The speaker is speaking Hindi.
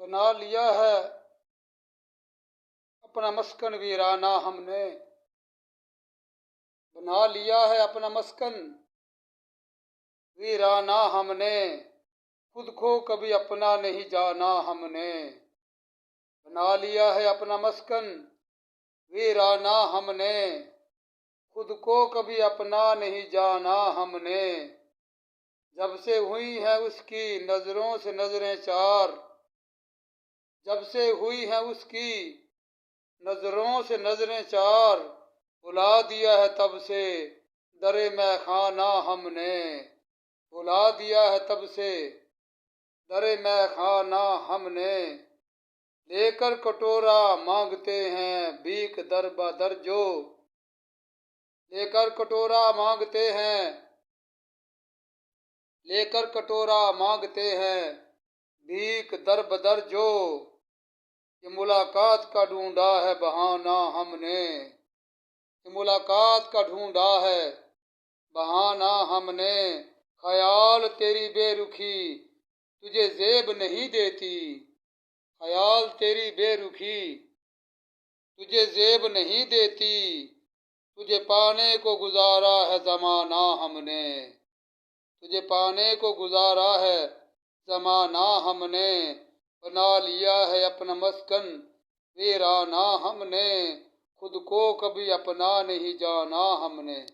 बना लिया है अपना मस्कन वीराना हमने। बना लिया है अपना मस्कन वीराना हमने। खुद को कभी अपना नहीं जाना हमने। बना लिया है अपना मस्कन वीराना हमने। खुद को कभी अपना नहीं जाना हमने। जब से हुई है उसकी नजरों से नजरें चार। जब से हुई है उसकी नजरों से नजरें चार। बुला दिया है तब से दरे मैं खाना हमने। बुला दिया है तब से दरे मैं खाना हमने। लेकर कटोरा मांगते हैं भीख दर बदर जो। लेकर कटोरा मांगते हैं। लेकर कटोरा मांगते हैं भीख दर बदर जो। ये मुलाकात का ढूंढा है बहाना हमने। ये मुलाकात का ढूंढा है बहाना हमने। ख्याल तेरी बेरुखी तुझे जेब नहीं देती। ख्याल तेरी बेरुखी तुझे जेब नहीं देती। तुझे पाने को गुजारा है जमाना हमने। तुझे पाने को गुजारा है जमाना हमने। बना लिया है अपना मस्कन वीराना हमने। खुद को कभी अपना नहीं जाना हमने।